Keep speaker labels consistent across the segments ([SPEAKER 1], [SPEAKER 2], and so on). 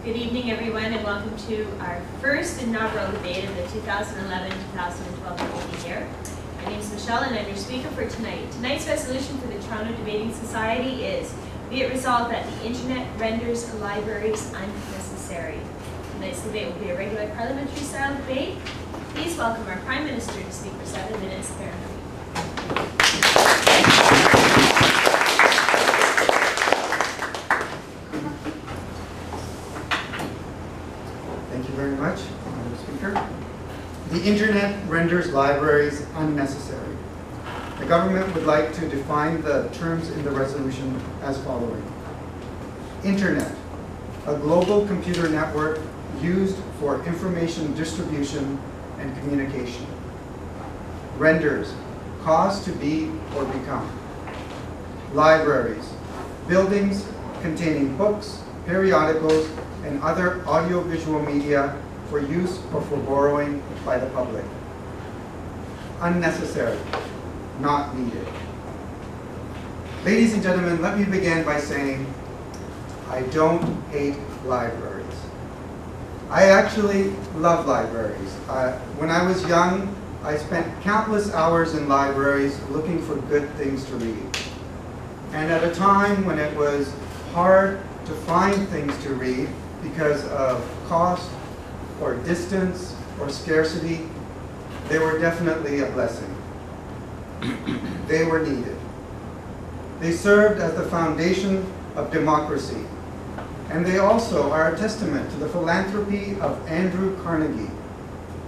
[SPEAKER 1] Good evening, everyone, and welcome to our first inaugural debate of the 2011-2012 debating year. My name is Michelle, and I'm your speaker for tonight. Tonight's resolution for the Toronto Debating Society is, be it resolved that the Internet renders libraries unnecessary. Tonight's debate will be a regular parliamentary-style debate. Please welcome our Prime Minister to speak for 7 minutes, Karen Hui.
[SPEAKER 2] Thank you very much, Madam Speaker. The Internet renders libraries unnecessary. The government would like to define the terms in the resolution as following. Internet, a global computer network used for information distribution and communication. Renders, cause to be or become. Libraries, buildings containing books, periodicals, and other audiovisual media for use or for borrowing by the public. Unnecessary, not needed. Ladies and gentlemen, let me begin by saying I don't hate libraries. I actually love libraries. When I was young, I spent countless hours in libraries looking for good things to read. And at a time when it was hard to find things to read because of cost or distance or scarcity, they were definitely a blessing. They were needed. They served as the foundation of democracy. And they also are a testament to the philanthropy of Andrew Carnegie,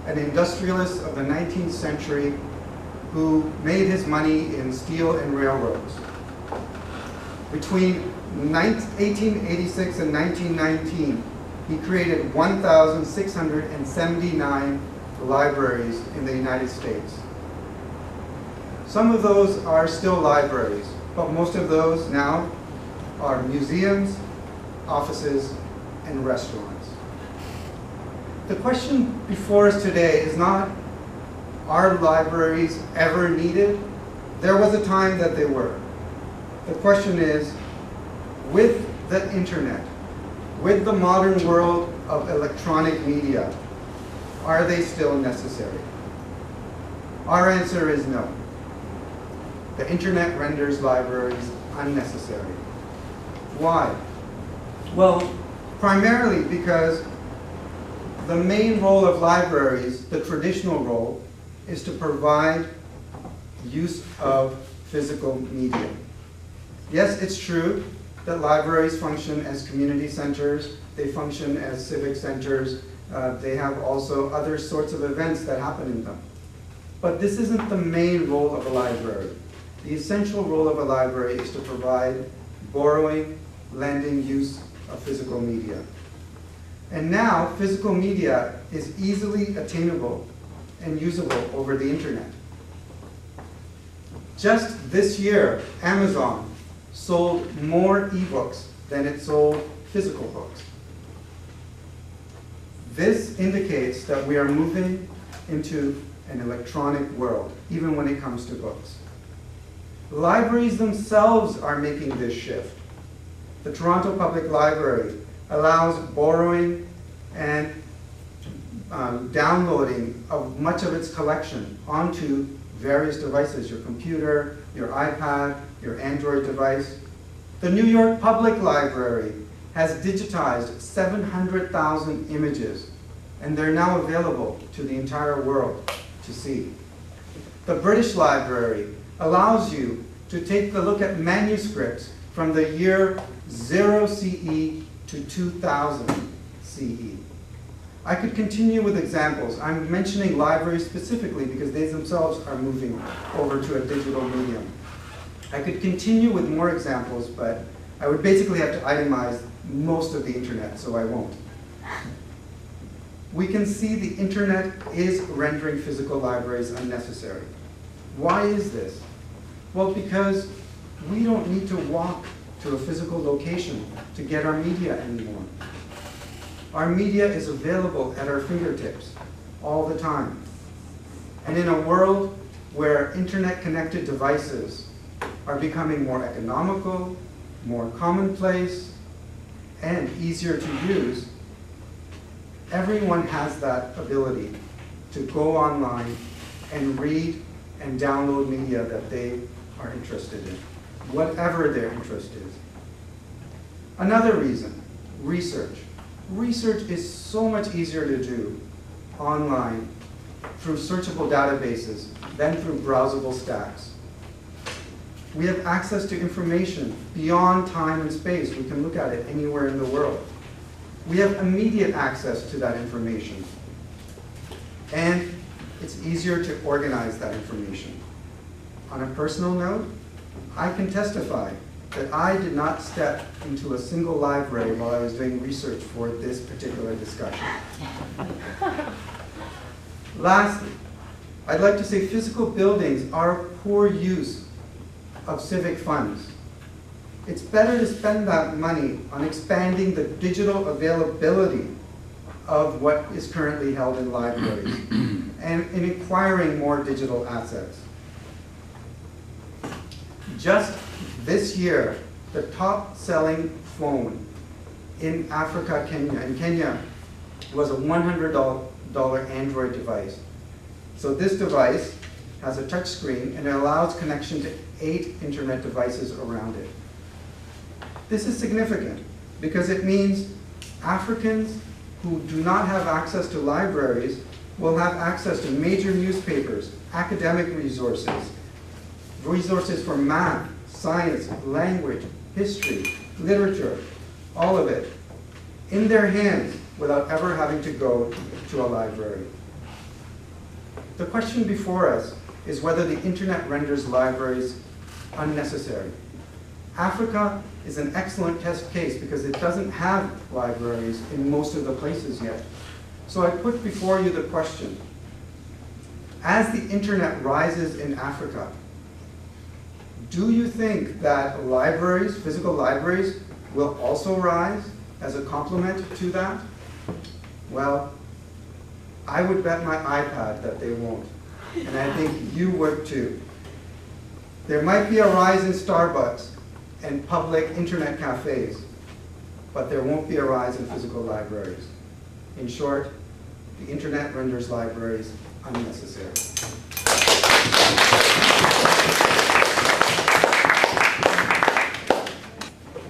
[SPEAKER 2] an industrialist of the 19th century who made his money in steel and railroads. Between 1886 and 1919, he created 1,679 libraries in the United States. Some of those are still libraries, but most of those now are museums, offices, and restaurants. The question before us today is not, are libraries ever needed? There was a time that they were. The question is, with the Internet, with the modern world of electronic media, are they still necessary? Our answer is no. The Internet renders libraries unnecessary. Why? Well, primarily because the main role of libraries, the traditional role, is to provide use of physical media. Yes, it's true that libraries function as community centers, they function as civic centers, they have also other sorts of events that happen in them. But this isn't the main role of a library. The essential role of a library is to provide borrowing, lending, use of physical media. And now, physical media is easily attainable and usable over the Internet. Just this year, Amazon sold more ebooks than it sold physical books. This indicates that we are moving into an electronic world, even when it comes to books. Libraries themselves are making this shift. The Toronto Public Library allows borrowing and downloading of much of its collection onto various devices, your computer, your iPad, your Android device. The New York Public Library has digitized 700,000 images, and they're now available to the entire world to see. The British Library allows you to take a look at manuscripts from the year 0 CE to 2000 CE. I could continue with examples. I'm mentioning libraries specifically because they themselves are moving over to a digital medium. I could continue with more examples, but I would basically have to itemize most of the Internet, so I won't. We can see the Internet is rendering physical libraries unnecessary. Why is this? Well, because we don't need to walk to a physical location to get our media anymore. Our media is available at our fingertips all the time. And in a world where Internet-connected devices are becoming more economical, more commonplace, and easier to use, Everyone has that ability to go online and read and download media that they are interested in, whatever their interest is. Another reason, research. Research is so much easier to do online through searchable databases than through browsable stacks. We have access to information beyond time and space. We can look at it anywhere in the world. We have immediate access to that information. And it's easier to organize that information. On a personal note, I can testify that I did not step into a single library while I was doing research for this particular discussion. Lastly, I'd like to say physical buildings are a poor use of civic funds. It's better to spend that money on expanding the digital availability of what is currently held in libraries and in acquiring more digital assets. Just this year, the top-selling phone in Africa, Kenya, was a $100 Android device. So this device has a touch screen and it allows connection to 8 internet devices around it. This is significant because it means Africans who do not have access to libraries will have access to major newspapers, academic resources, resources for math, science, language, history, literature, all of it, in their hands without ever having to go to a library. The question before us is whether the internet renders libraries unnecessary. Africa is an excellent test case because it doesn't have libraries in most of the places yet. So I put before you the question, as the internet rises in Africa, do you think that libraries, physical libraries, will also rise as a complement to that? Well, I would bet my iPad that they won't. And I think you would too. There might be a rise in Starbucks and public internet cafes, but there won't be a rise in physical libraries. In short, the internet renders libraries unnecessary.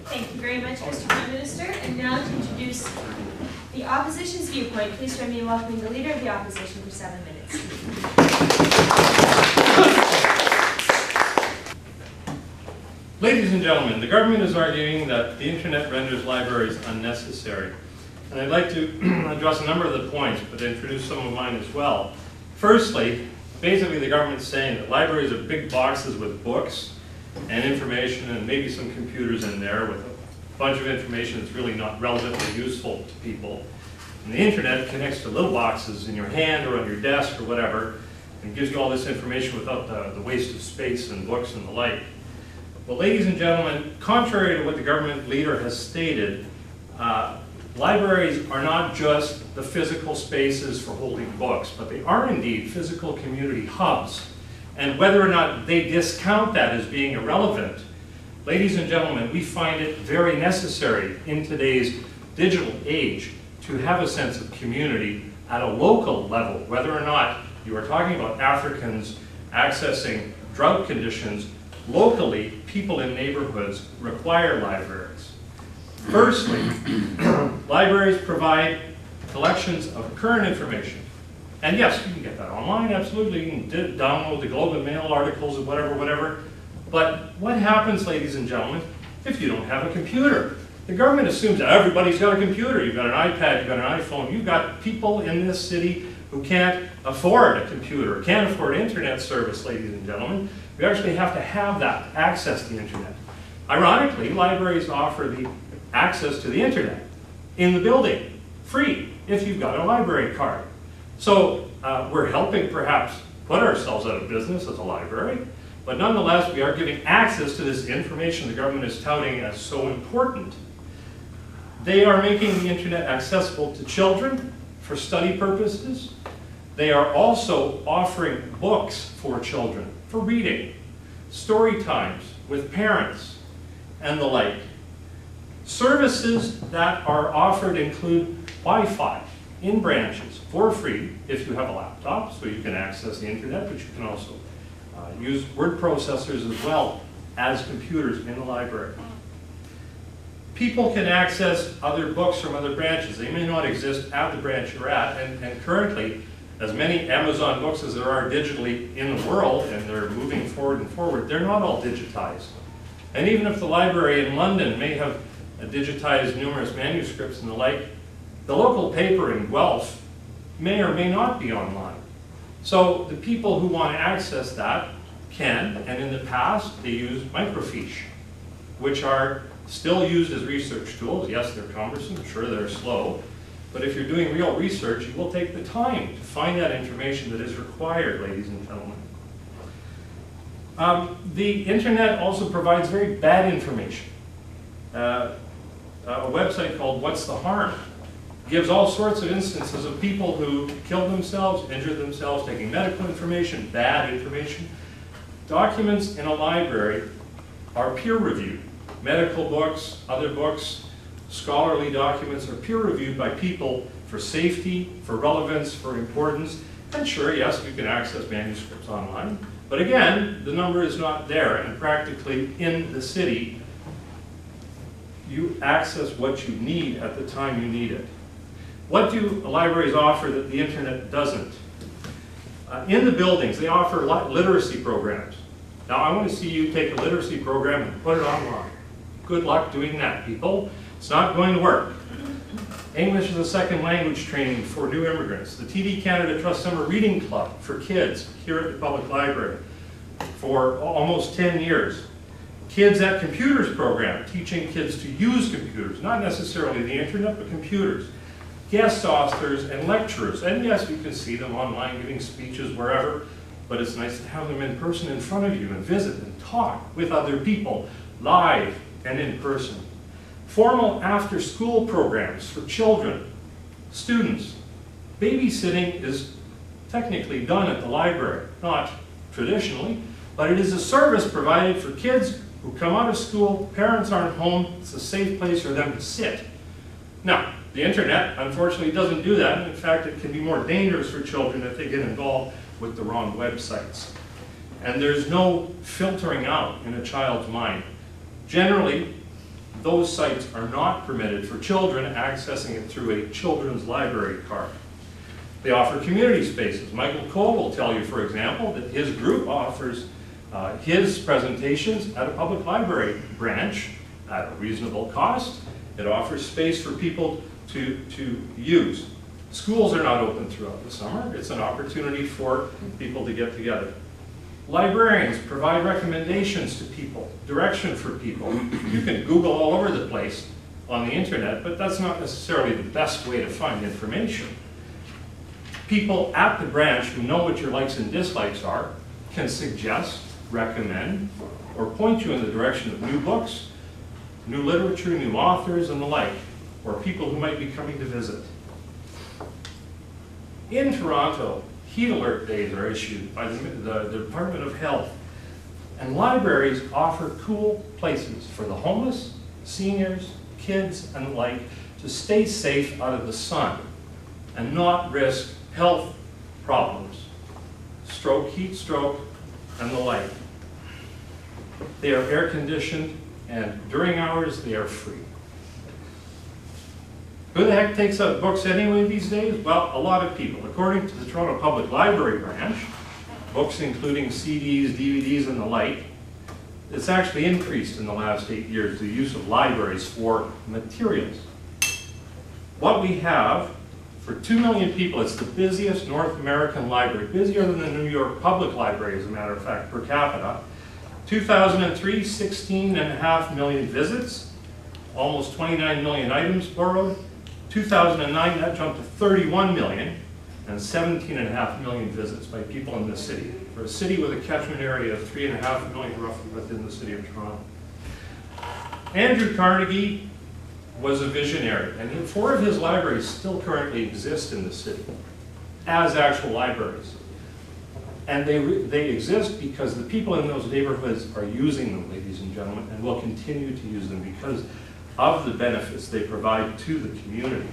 [SPEAKER 1] Thank you very much, Mr. Prime Minister. And now to introduce the opposition's viewpoint, please join me in welcoming the Leader of the Opposition for 7 minutes.
[SPEAKER 3] Ladies and gentlemen, the government is arguing that the internet renders libraries unnecessary. And I'd like to address a number of the points, but introduce some of mine as well. Firstly, basically the government's saying that libraries are big boxes with books and information and maybe some computers in there with a bunch of information that's really not relevant or useful to people. And the internet connects to little boxes in your hand or on your desk or whatever, and gives you all this information without the waste of space and books and the like. Well, ladies and gentlemen, contrary to what the government leader has stated, libraries are not just the physical spaces for holding books, but they are indeed physical community hubs. And whether or not they discount that as being irrelevant, ladies and gentlemen, we find it very necessary in today's digital age to have a sense of community at a local level, whether or not you are talking about Africans accessing drought conditions. Locally, people in neighborhoods require libraries. Firstly, libraries provide collections of current information. And yes, you can get that online, absolutely. You can download the Globe and Mail articles and whatever. But what happens, ladies and gentlemen, if you don't have a computer? The government assumes that everybody's got a computer. You've got an iPad, you've got an iPhone. You've got people in this city who can't afford a computer, can't afford internet service, ladies and gentlemen. We actually have to have that access to the internet. Ironically, libraries offer the access to the internet in the building, free, if you've got a library card. So we're helping perhaps put ourselves out of business as a library, but nonetheless we are giving access to this information the government is touting as so important. They are making the internet accessible to children for study purposes. They are also offering books for children for reading, story times with parents, and the like. Services that are offered include Wi-Fi, in branches for free if you have a laptop, so you can access the internet, but you can also use word processors as well as computers in the library. People can access other books from other branches. They may not exist at the branch you're at, and currently, as many Amazon books as there are digitally in the world, and they're moving forward and forward, they're not all digitized. And even if the library in London may have digitized numerous manuscripts and the like, the local paper in Guelph may or may not be online. So the people who want to access that can, and in the past they used microfiche, which are still used as research tools. Yes, they're cumbersome, sure they're slow, but if you're doing real research, you will take the time to find that information that is required, ladies and gentlemen. The internet also provides very bad information. A website called What's the Harm gives all sorts of instances of people who killed themselves, injured themselves, taking medical information, bad information. Documents in a library are peer-reviewed. Medical books, other books, scholarly documents are peer-reviewed by people for safety, for relevance, for importance. And sure, yes, you can access manuscripts online. But again, the number is not there, and practically in the city, you access what you need at the time you need it. What do libraries offer that the internet doesn't? In the buildings, they offer literacy programs. Now, I want to see you take a literacy program and put it online. Good luck doing that, people. It's not going to work. English as a second language training for new immigrants. The TD Canada Trust Summer Reading Club for kids here at the Public Library for almost 10 years. Kids at Computers program, teaching kids to use computers, not necessarily the internet, but computers. Guest authors and lecturers, and yes, you can see them online giving speeches wherever, but it's nice to have them in person in front of you and visit and talk with other people, live and in person. Formal after-school programs for children, students. Babysitting is technically done at the library, not traditionally, but it is a service provided for kids who come out of school, parents aren't home, it's a safe place for them to sit. Now, the internet, unfortunately, doesn't do that. In fact, it can be more dangerous for children if they get involved with the wrong websites. And there's no filtering out in a child's mind. Generally, those sites are not permitted for children accessing it through a children's library card. They offer community spaces. Michael Cole will tell you, for example, that his group offers his presentations at a public library branch at a reasonable cost. It offers space for people to use. Schools are not open throughout the summer. It's an opportunity for people to get together. Librarians provide recommendations to people, direction for people. You can Google all over the place on the internet, but that's not necessarily the best way to find information. People at the branch who know what your likes and dislikes are can suggest, recommend, or point you in the direction of new books, new literature, new authors, and the like, or people who might be coming to visit. In Toronto, heat alert days are issued by the Department of Health, and libraries offer cool places for the homeless, seniors, kids, and the like to stay safe out of the sun and not risk health problems, stroke, heat stroke, and the like. They are air conditioned, and during hours they are free. Who the heck takes out books anyway these days? Well, a lot of people. According to the Toronto Public Library branch, books including CDs, DVDs, and the like, it's actually increased in the last 8 years, the use of libraries for materials. What we have, for 2 million people, it's the busiest North American library, busier than the New York Public Library, as a matter of fact, per capita. 2003, 16.5 million visits, almost 29 million items borrowed. 2009, that jumped to 31 million, and 17.5 million visits by people in this city, for a city with a catchment area of 3.5 million roughly within the city of Toronto. Andrew Carnegie was a visionary, and 4 of his libraries still currently exist in the city as actual libraries. And they exist because the people in those neighborhoods are using them, ladies and gentlemen, and will continue to use them because of the benefits they provide to the community.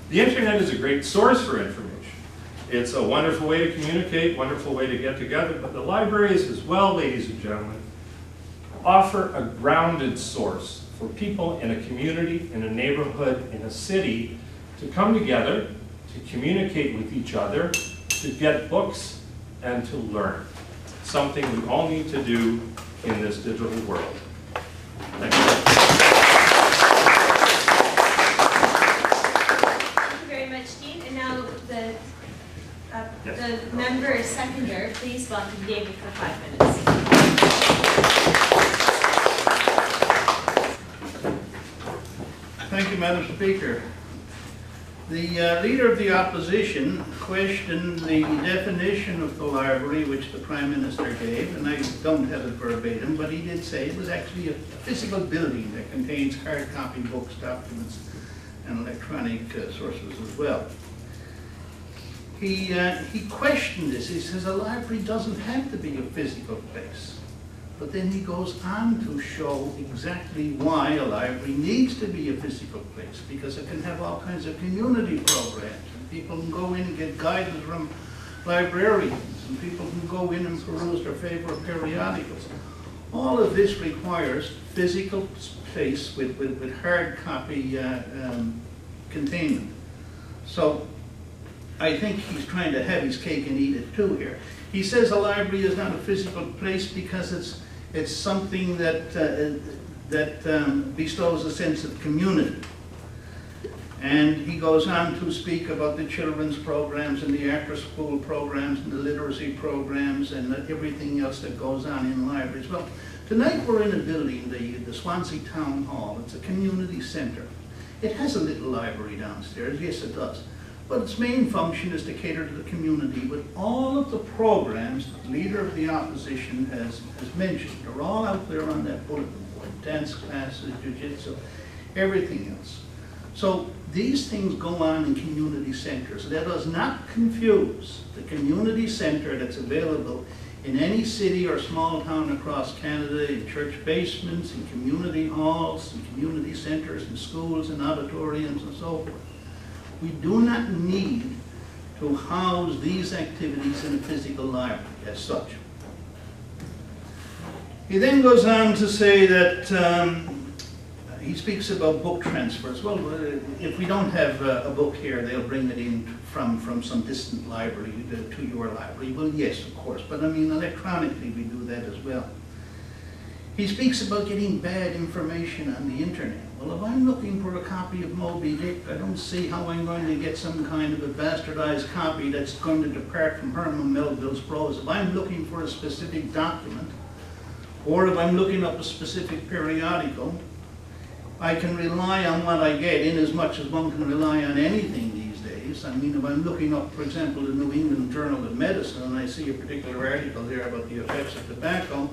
[SPEAKER 3] The internet is a great source for information. It's a wonderful way to communicate, wonderful way to get together, but the libraries as well, ladies and gentlemen, offer a grounded source for people in a community, in a neighborhood, in a city to come together, to communicate with each other, to get books, and to learn. Something we all need to do in this digital world. Thank you.
[SPEAKER 1] Thank you very much, Dean. And now the
[SPEAKER 3] Yes.
[SPEAKER 1] member seconder, please welcome David for 5 minutes.
[SPEAKER 4] Thank you, Madam Speaker. The Leader of the Opposition questioned the definition of the library which the Prime Minister gave, and I don't have it verbatim, but he did say it was actually a physical building that contains hard copy books, documents, and electronic sources as well. He questioned this. He says a library doesn't have to be a physical place. But then he goes on to show exactly why a library needs to be a physical place, because it can have all kinds of community programs, and people can go in and get guidance from librarians, and people can go in and peruse their favorite periodicals. All of this requires physical space with hard copy containment. So I think he's trying to have his cake and eat it too here. He says a library is not a physical place because it's something that bestows a sense of community. And he goes on to speak about the children's programs and the after-school programs and the literacy programs and everything else that goes on in libraries. Well, tonight we're in a building, the Swansea Town Hall. It's a community center. It has a little library downstairs, yes it does. But its main function is to cater to the community with all of the programs the Leader of the Opposition has mentioned. They're all out there on that bulletin board. Dance classes, jiu-jitsu, everything else. So these things go on in community centers. Let us not confuse the community center that's available in any city or small town across Canada, in church basements, in community halls, in community centers, in schools, and auditoriums, and so forth. We do not need to house these activities in a physical library as such. He then goes on to say that he speaks about book transfers. Well, if we don't have a book here, they'll bring it in from some distant library to your library. Well, yes, of course, but I mean electronically we do that as well. He speaks about getting bad information on the internet. Well, if I'm looking for a copy of Moby Dick, I don't see how I'm going to get some kind of a bastardized copy that's going to depart from Herman Melville's prose. If I'm looking for a specific document, or if I'm looking up a specific periodical, I can rely on what I get in as much as one can rely on anything these days. I mean, if I'm looking up, for example, the New England Journal of Medicine, and I see a particular article there about the effects of tobacco,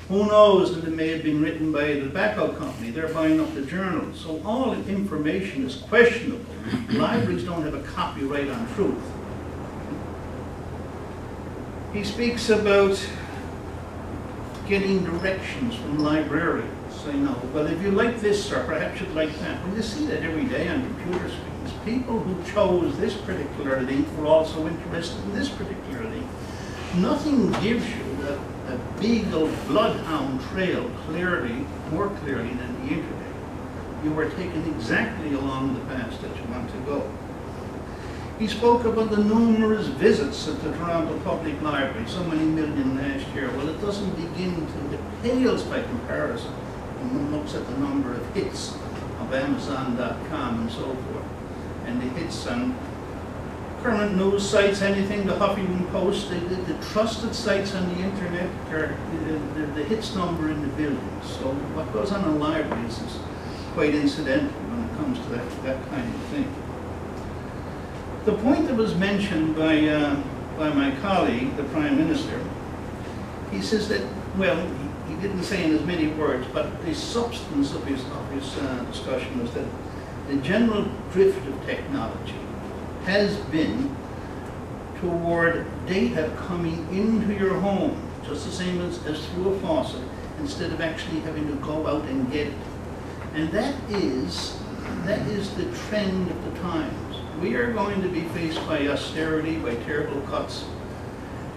[SPEAKER 4] who knows that it may have been written by a tobacco company. They're buying up the journal. So all information is questionable. Libraries don't have a copyright on truth. He speaks about getting directions from librarians. You know, well, if you like this, or perhaps you'd like that. Well, you see that every day on computer screens. People who chose this particular link were also interested in this particular link. Nothing gives you a big old bloodhound trail more clearly than the internet. You are taken exactly along the path that you want to go. He spoke about the numerous visits at the Toronto Public Library, so many million last year. Well, it doesn't begin to, it pales by comparison when one looks at the number of hits of Amazon.com and so forth, and the hits on current news sites, anything, the Huffington Post, the trusted sites on the internet, are the hits number in the billions. So what goes on in libraries is quite incidental when it comes to that kind of thing. The point that was mentioned by my colleague, the Prime Minister, he says that, well, he didn't say in as many words, but the substance of his discussion was that the general drift of technology has been toward data coming into your home, just the same as through a faucet, instead of actually having to go out and get it. And that is the trend of the times. We are going to be faced by austerity, by terrible cuts.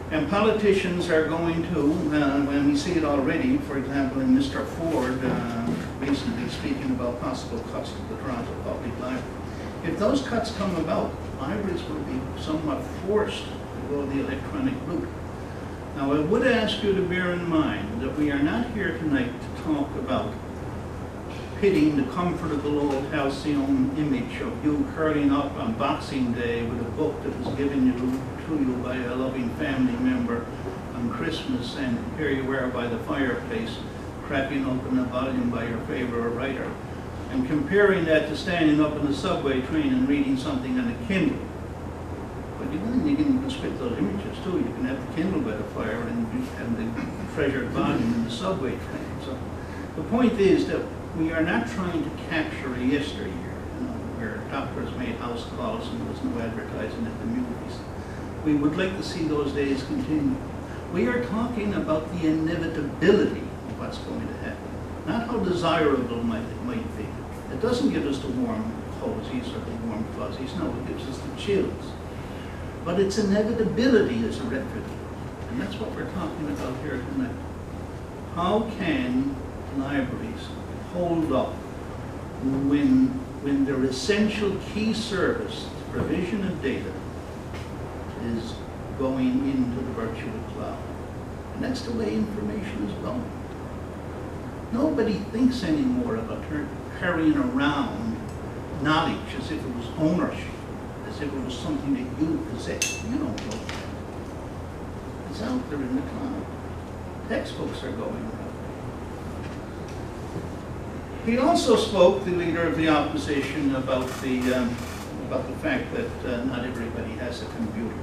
[SPEAKER 4] And politicians are going to, when we see it already, for example, in Mr. Ford recently speaking about possible cuts to the Toronto Public Library. If those cuts come about, libraries will be somewhat forced to go the electronic route. Now, I would ask you to bear in mind that we are not here tonight to talk about pitting the comfortable old halcyon image of you curling up on Boxing Day with a book that was given to you by a loving family member on Christmas, and here you are by the fireplace cracking open a volume by your favorite writer, and comparing that to standing up in the subway train and reading something on a Kindle. But you can split those images too. You can have the Kindle by the fire and the treasured volume in the subway train. So the point is that we are not trying to capture a yesteryear, where doctors made house calls and there was no advertising at the movies. We would like to see those days continue. We are talking about the inevitability of what's going to happen, not how desirable it might be. It doesn't give us the warm cozies or the warm fuzzies. No, it gives us the chills. But its inevitability is a retrograde, and that's what we're talking about here tonight. How can libraries hold up when their essential key service, the provision of data, is going into the virtual cloud? And that's the way information is going. Nobody thinks anymore about carrying around knowledge as if it was ownership, as if it was something that you possess. You don't know that. It's out there in the cloud. Textbooks are going around. He also spoke, the leader of the opposition, about the fact that not everybody has a computer.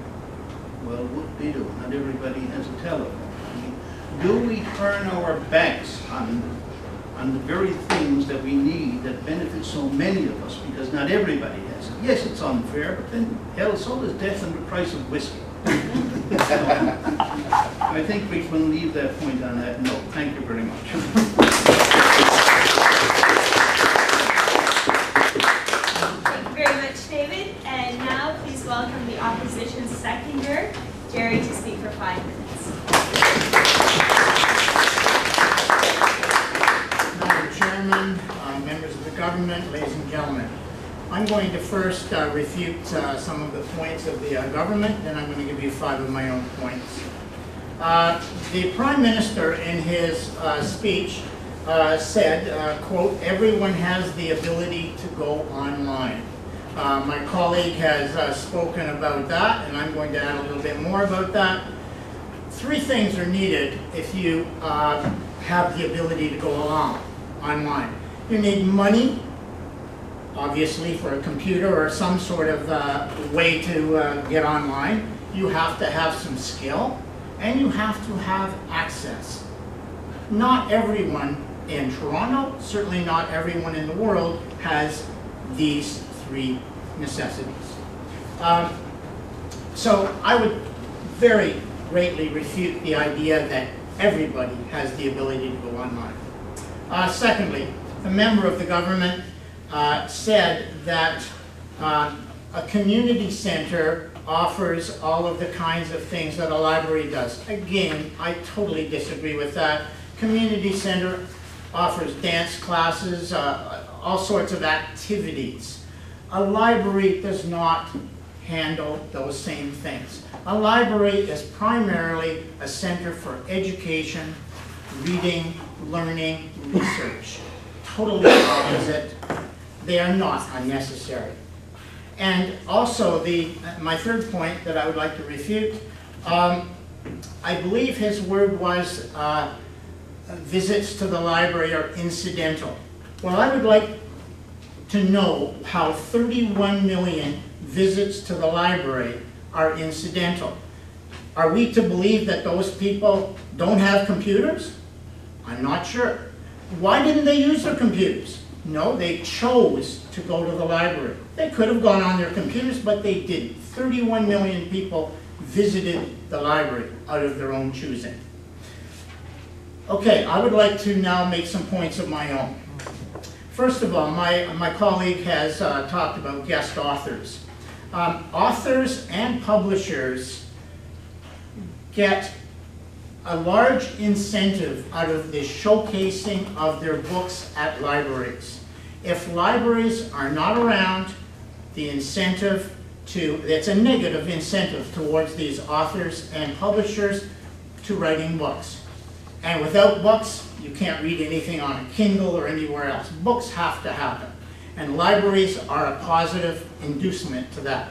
[SPEAKER 4] Well, what they do? Not everybody has a telephone. I mean, do we turn our backs on the very things that we need that benefit so many of us because not everybody has it? Yes, it's unfair, but then hell, so is death and the price of whiskey. So, I think we can leave that point on that note. Thank you very much.
[SPEAKER 1] Thank you very much, David. And now please welcome the opposition seconder, Jerry, to speak for 5 minutes.
[SPEAKER 5] Madam Chairman, members of the government, ladies and gentlemen. I'm going to first refute some of the points of the government, then I'm going to give you 5 of my own points. The Prime Minister in his speech said, quote, everyone has the ability to go online. My colleague has spoken about that, and I'm going to add a little bit more about that. 3 things are needed if you have the ability to go online. You need money, obviously, for a computer or some sort of way to get online. You have to have some skill, and you have to have access. Not everyone in Toronto, certainly not everyone in the world, has these 3 necessities. So I would very greatly refute the idea that everybody has the ability to go online. Secondly, a member of the government said that a community center offers all of the kinds of things that a library does. Again, I totally disagree with that. Community center offers dance classes, all sorts of activities. A library does not handle those same things. A library is primarily a center for education, reading, learning, research. Totally opposite. They are not unnecessary. And also, my third point that I would like to refute, I believe his word was visits to the library are incidental. Well, I would like to know how 31 million visits to the library are incidental. Are we to believe that those people don't have computers? I'm not sure. Why didn't they use their computers? No, they chose to go to the library. They could have gone on their computers, but they didn't. 31 million people visited the library out of their own choosing. Okay, I would like to now make some points of my own. First of all, my colleague has talked about guest authors. Authors and publishers get a large incentive out of the showcasing of their books at libraries. If libraries are not around, the incentive it's a negative incentive towards these authors and publishers to writing books. And without books, you can't read anything on a Kindle or anywhere else. Books have to happen. And libraries are a positive inducement to that.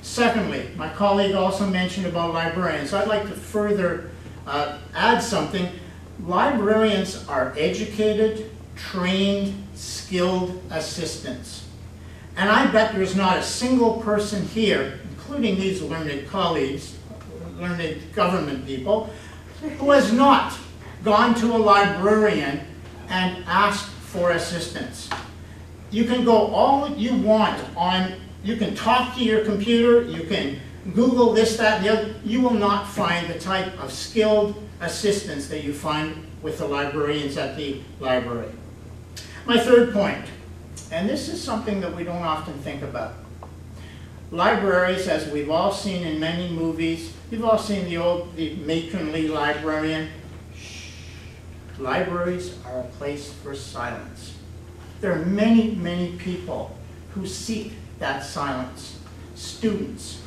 [SPEAKER 5] Secondly, my colleague also mentioned about librarians. I'd like to further add something. Librarians are educated, trained, skilled assistants. And I bet there's not a single person here, including these learned colleagues, learned government people, who has not gone to a librarian and asked for assistance. You can go all you want on, you can talk to your computer, you can Google this, that, and the other. You will not find the type of skilled assistance that you find with the librarians at the library. My third point, and this is something that we don't often think about. Libraries, as we've all seen in many movies, you've all seen the matronly librarian. Shh. Libraries are a place for silence. There are many, many people who seek that silence. Students,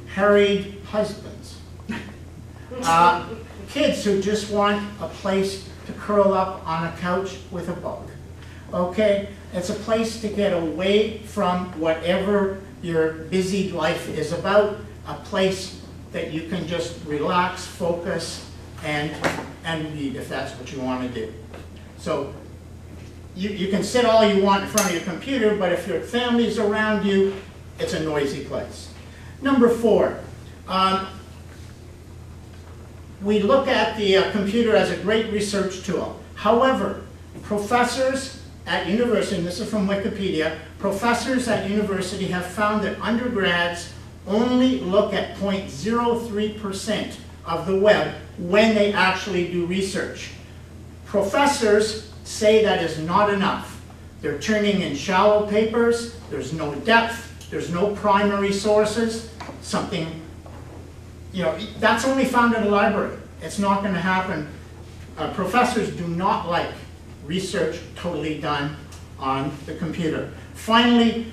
[SPEAKER 5] harried husbands, kids who just want a place to curl up on a couch with a book. Okay? It's a place to get away from whatever your busy life is about, a place that you can just relax, focus, and read if that's what you want to do. So you can sit all you want in front of your computer, but if your family's around you, it's a noisy place. Number 4, we look at the computer as a great research tool. However, professors at university, and this is from Wikipedia, professors at university have found that undergrads only look at 0.03% of the web when they actually do research. Professors say that is not enough. They're turning in shallow papers, there's no depth, there's no primary sources, something, that's only found in a library. It's not going to happen. Professors do not like research totally done on the computer. Finally,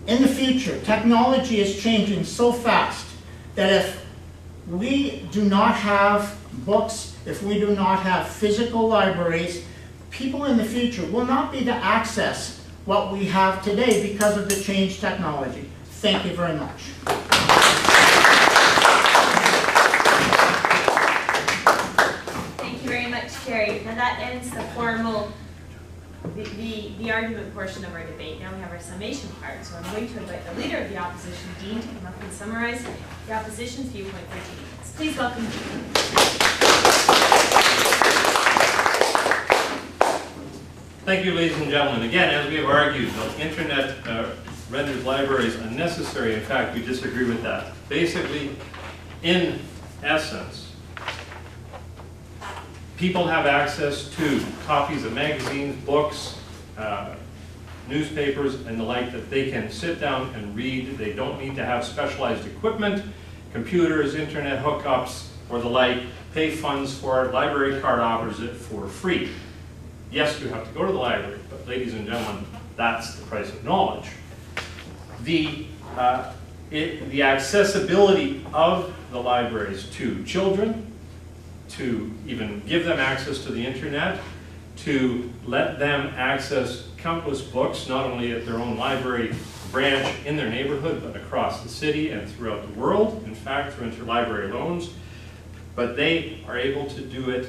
[SPEAKER 5] in the future, technology is changing so fast that if we do not have books, if we do not have physical libraries, people in the future will not be able to access what we have today because of the changed technology. Thank you very much.
[SPEAKER 1] Thank you very much, Terry. Now that ends the formal the argument portion of our debate. Now we have our summation part, so I'm going to invite the Leader of the Opposition, Dean, to come up and summarize the Opposition's viewpoint for 2 minutes. Please welcome Dean.
[SPEAKER 3] Thank you, ladies and gentlemen. Again, as we have argued, the internet renders libraries unnecessary. In fact, we disagree with that. Basically, in essence, people have access to copies of magazines, books, newspapers, and the like that they can sit down and read. They don't need to have specialized equipment, computers, internet hookups, or the like. Pay funds for it. Library card offers it for free. Yes, you have to go to the library, but ladies and gentlemen, that's the price of knowledge. The accessibility of the libraries to children, to even give them access to the internet, to let them access countless books, not only at their own library branch in their neighborhood, but across the city and throughout the world, in fact, through interlibrary loans. But they are able to do it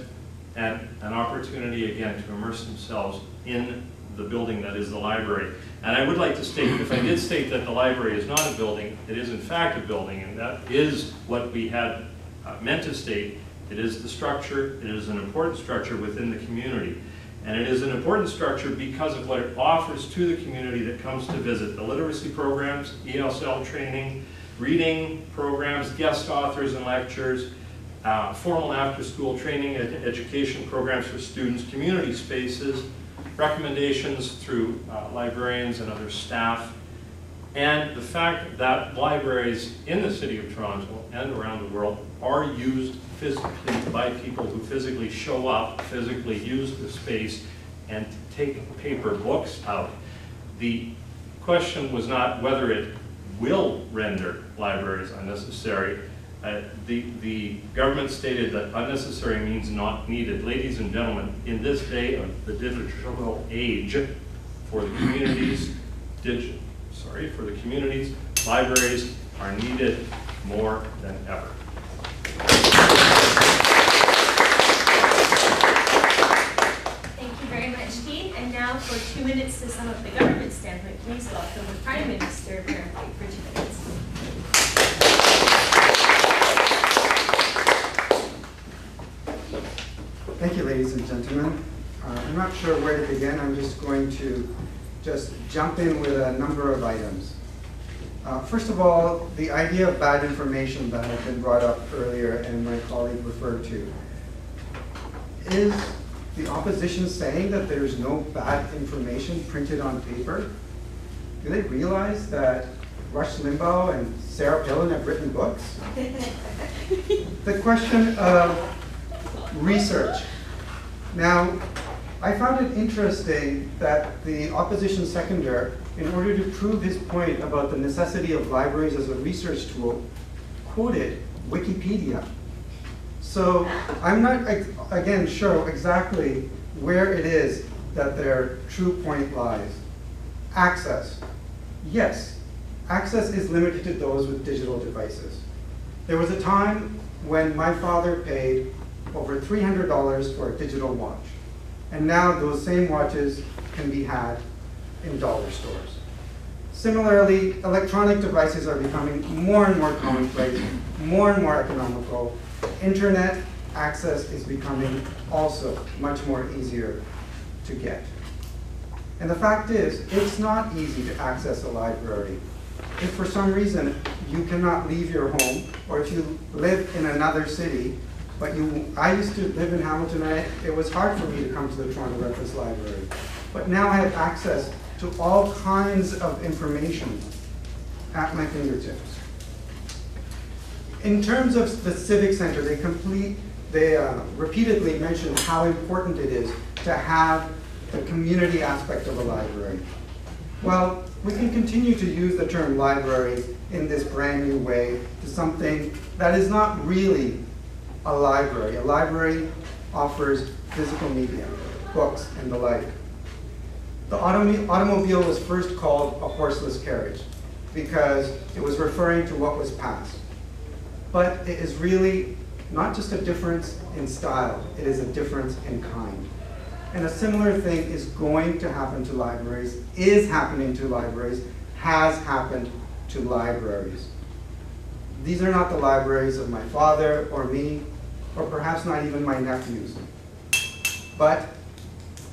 [SPEAKER 3] at an opportunity, again, to immerse themselves in the building that is the library. And I would like to state, if I did state that the library is not a building, it is in fact a building, and that is what we had meant to state. It is the structure, it is an important structure within the community. And it is an important structure because of what it offers to the community that comes to visit. The literacy programs, ESL training, reading programs, guest authors and lectures, formal after-school training and education programs for students, community spaces, recommendations through librarians and other staff, and the fact that libraries in the city of Toronto and around the world are used physically by people who physically show up, physically use the space, and take paper books out. The question was not whether it will render libraries unnecessary. The government stated that unnecessary means not needed. Ladies and gentlemen, in this day of the digital age, for the communities, libraries are needed more than ever.
[SPEAKER 1] Thank you very much, Keith. And now for 2 minutes to sum up the government standpoint, please welcome the Prime Minister of Fairfield for 2 minutes.
[SPEAKER 2] Thank you, ladies and gentlemen. I'm not sure where to begin. I'm just going to jump in with a number of items. First of all, the idea of bad information that had been brought up earlier and my colleague referred to. Is the opposition saying that there's no bad information printed on paper? Do they realize that Rush Limbaugh and Sarah Palin have written books? The question of research. Now, I found it interesting that the opposition seconder, in order to prove his point about the necessity of libraries as a research tool, quoted Wikipedia. So I'm not, again, sure exactly where it is that their true point lies. Access. Yes, access is limited to those with digital devices. There was a time when my father paid over $300 for a digital watch. And now those same watches can be had in dollar stores. Similarly, electronic devices are becoming more and more commonplace, more and more economical. Internet access is becoming also much more easier to get. And the fact is, it's not easy to access a library. If for some reason you cannot leave your home, or if you live in another city, but I used to live in Hamilton, and it was hard for me to come to the Toronto Reference Library. But now I have access to all kinds of information at my fingertips. In terms of the Civic Center, they repeatedly mentioned how important it is to have the community aspect of a library. Well, we can continue to use the term library in this brand new way to something that is not really a library. A library offers physical media, books, and the like. The automobile was first called a horseless carriage because it was referring to what was past. But it is really not just a difference in style, it is a difference in kind. And a similar thing is going to happen to libraries, is happening to libraries, has happened to libraries. These are not the libraries of my father or me, or perhaps not even my nephews. But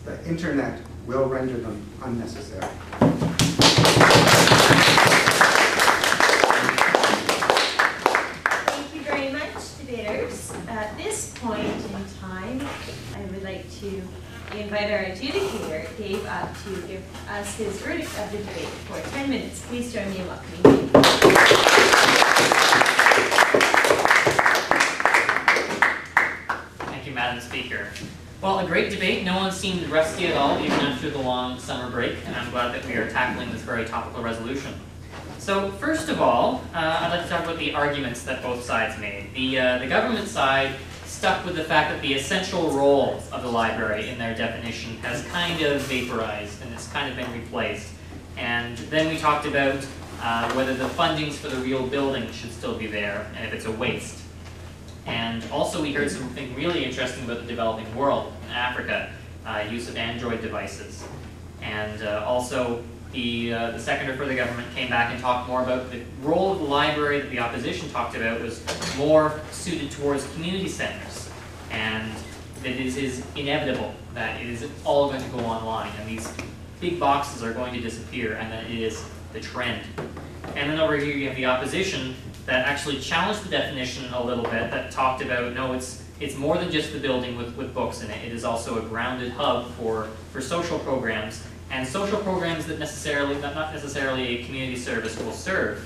[SPEAKER 2] the internet will render them unnecessary.
[SPEAKER 1] Thank you very much, debaters. At this point in time, I would like to invite our adjudicator, Dave, up to give us his verdict of the debate for 10 minutes. Please join me in welcoming Dave.
[SPEAKER 6] Thank you, Madam Speaker. Well, a great debate. No one seemed rusty at all, even after the long summer break, and I'm glad that we are tackling this very topical resolution. So, first of all, I'd like to talk about the arguments that both sides made. The government side stuck with the fact that the essential role of the library in their definition has kind of vaporized and it's kind of been replaced. And then we talked about whether the fundings for the real building should still be there and if it's a waste. And also we heard something really interesting about the developing world in Africa, use of Android devices. And also the seconder for the government came back and talked more about the role of the library that the opposition talked about was more suited towards community centers. And that it is inevitable that it is all going to go online and these big boxes are going to disappear and that it is the trend. And then over here you have the opposition that actually challenged the definition a little bit, that talked about, no, it's more than just the building with books in it. It is also a grounded hub for social programs and social programs that not necessarily a community service will serve.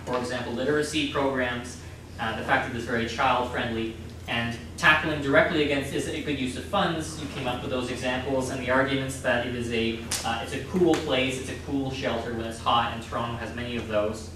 [SPEAKER 6] For example, literacy programs, the fact that it's very child-friendly, and tackling directly against is a good use of funds. You came up with those examples and the arguments that it is it's a cool place, it's a cool shelter when it's hot, and Toronto has many of those.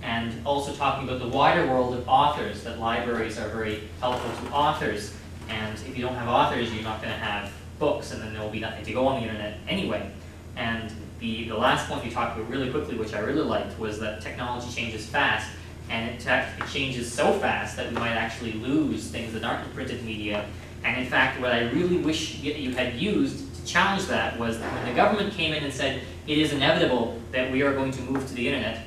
[SPEAKER 6] And also talking about the wider world of authors, that libraries are very helpful to authors, and if you don't have authors, you're not going to have books, and then there will be nothing to go on the internet anyway. And the last point you talked about really quickly, which I really liked, was that technology changes fast, and it changes so fast that we might actually lose things that aren't in printed media. And in fact, what I really wish you had used to challenge that was that when the government came in and said, it is inevitable that we are going to move to the internet,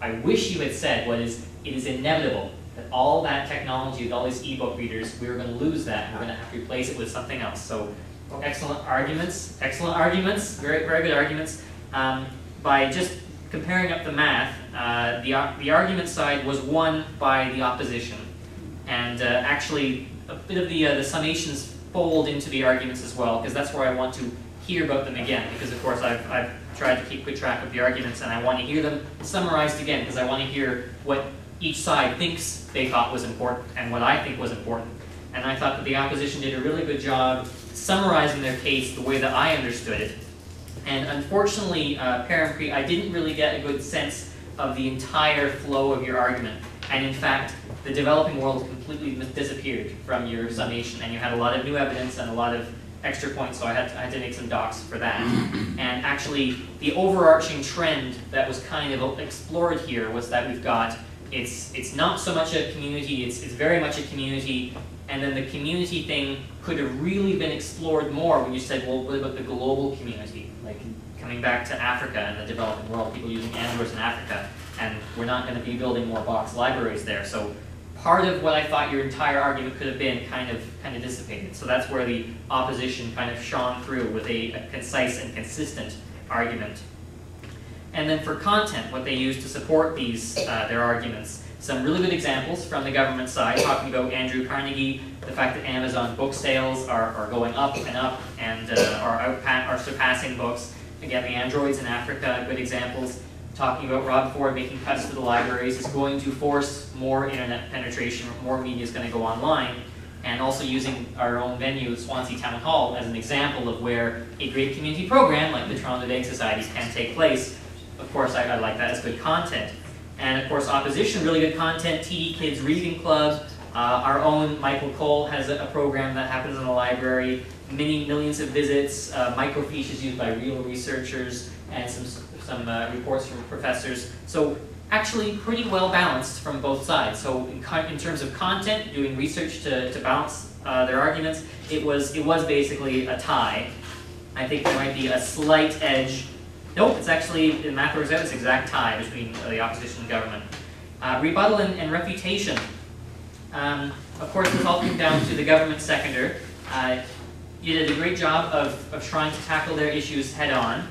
[SPEAKER 6] I wish you had said it is inevitable that all that technology, all these ebook readers, we're going to lose that, and we're going to have to replace it with something else. So excellent arguments, very, very good arguments. By just comparing up the math, the argument side was won by the opposition, and actually a bit of the summations fold into the arguments as well, because that's where I want to hear about them again, because of course I've tried to keep good track of the arguments, and I want to hear them summarized again, because I want to hear what each side thinks they thought was important and what I think was important. And I thought that the opposition did a really good job summarizing their case the way that I understood it. And unfortunately, Parampri, I didn't really get a good sense of the entire flow of your argument. And in fact, the developing world completely disappeared from your summation, and you had a lot of new evidence and a lot of extra points, so I had to make some docs for that. And actually, the overarching trend that was kind of explored here was that we've got, it's not so much a community, it's very much a community, and then the community thing could have really been explored more when you said, well, what about the global community? Like coming back to Africa and the developing world, people using Androids in Africa, and we're not going to be building more box libraries there. So part of what I thought your entire argument could have been kind of dissipated. So that's where the opposition kind of shone through with a concise and consistent argument. And then for content, what they used to support these their arguments, some really good examples from the government side, talking about Andrew Carnegie, the fact that Amazon book sales are going up and up and are surpassing books. Again, the Androids in Africa, good examples. Talking about Rob Ford making cuts to the libraries is going to force more internet penetration, more media is going to go online, and also using our own venue, Swansea Town Hall, as an example of where a great community program like the Toronto Debating Society can take place. Of course, I like that as good content. And of course, opposition, really good content, TD Kids Reading Club, our own Michael Cole has a program that happens in the library, millions of visits, microfiche is used by real researchers, and some reports from professors. So actually pretty well balanced from both sides. So in terms of content, doing research to balance their arguments, it was basically a tie. I think there might be a slight edge. Nope, it's actually, in math works out, it's an exact tie between the opposition and government. Rebuttal and refutation. Of course, this all came down to the government seconder. You did a great job of trying to tackle their issues head on.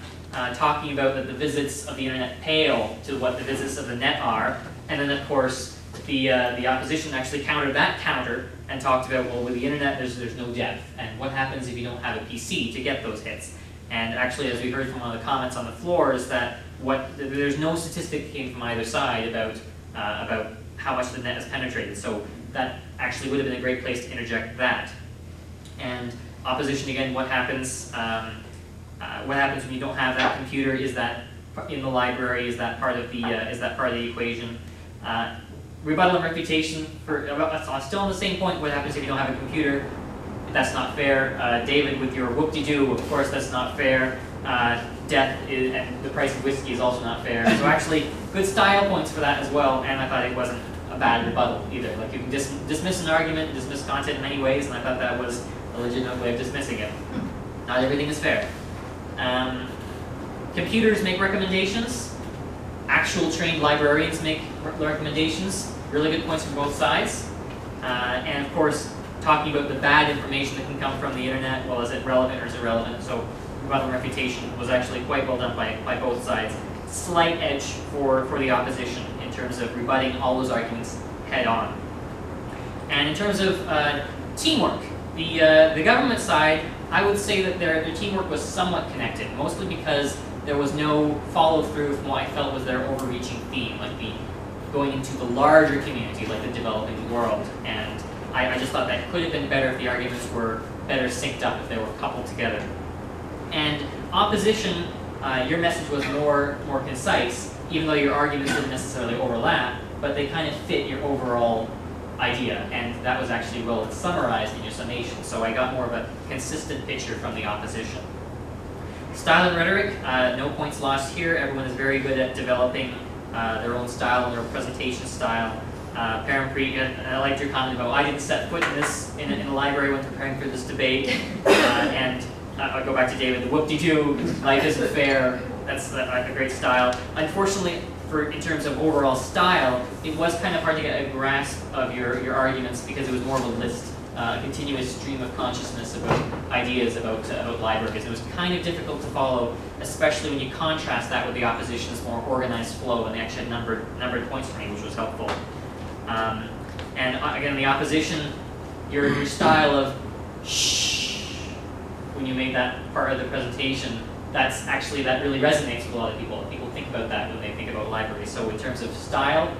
[SPEAKER 6] Talking about that the visits of the internet pale to what the visits of the net are, and then of course the opposition actually countered that counter and talked about, well, with the internet there's no depth, and what happens if you don't have a PC to get those hits. And actually, as we heard from one of the comments on the floor, is that there's no statistic that came from either side about how much the net is penetrated. So that actually would have been a great place to interject that. And opposition again, what happens? What happens when you don't have that computer? Is that in the library? Is that part of the equation? Rebuttal and refutation. Still on the same point. What happens if you don't have a computer? That's not fair. David, with your whoop-de-doo, of course that's not fair. Death and the price of whiskey is also not fair. So actually, good style points for that as well. And I thought it wasn't a bad rebuttal either. Like you can dismiss an argument, dismiss content in many ways, and I thought that was a legitimate way of dismissing it. Not everything is fair. Computers make recommendations. Actual trained librarians make recommendations. Really good points from both sides. And of course, talking about the bad information that can come from the internet. Well, is it relevant or is it irrelevant? So rebuttal and refutation was actually quite well done by both sides. Slight edge for the opposition in terms of rebutting all those arguments head on. And in terms of teamwork, the government side I would say that their teamwork was somewhat connected, mostly because there was no follow-through from what I felt was their overreaching theme, like the going into the larger community, like the developing world. And I just thought that could have been better if the arguments were better synced up, if they were coupled together. And opposition, your message was more concise, even though your arguments didn't necessarily overlap, but they kind of fit your overall idea, and that was actually well summarized in your summation, so I got more of a consistent picture from the opposition. Style and rhetoric, no points lost here. Everyone is very good at developing their own style and their presentation style. Parampri, I liked your comment about I didn't set foot in the library when preparing for this debate, and I'll go back to David, the whoop-de-doo, life isn't fair, that's a great style. Unfortunately, in terms of overall style, it was kind of hard to get a grasp of your arguments because it was more of a list, a continuous stream of consciousness about ideas about libraries. It was kind of difficult to follow, especially when you contrast that with the opposition's more organized flow, and they actually had numbered points for me, which was helpful. And again, the opposition, your style of shh, when you made that part of the presentation, that really resonates with a lot of people. People think about that when they think about libraries. So in terms of style,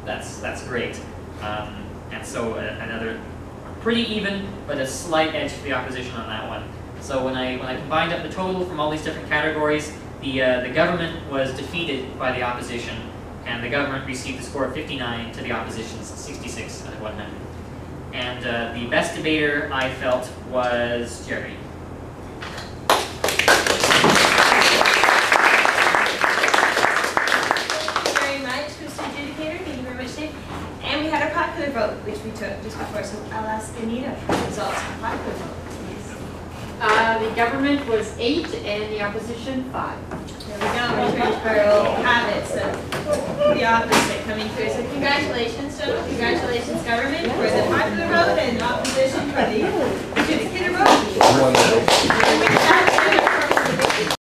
[SPEAKER 6] that's great. And so another pretty even, but a slight edge for the opposition on that one. So when I combined up the total from all these different categories, the government was defeated by the opposition, and the government received a score of 59 to the opposition's 66 out of 100. And the best debater, I felt, was Jerry.
[SPEAKER 1] Popular vote, which we took just before, so I'll ask Anita for the results of the popular vote, please.
[SPEAKER 7] The government was 8 and the opposition 5.
[SPEAKER 1] There we go, return to our old habits of the opposite coming through. So congratulations, gentlemen, congratulations, government, for the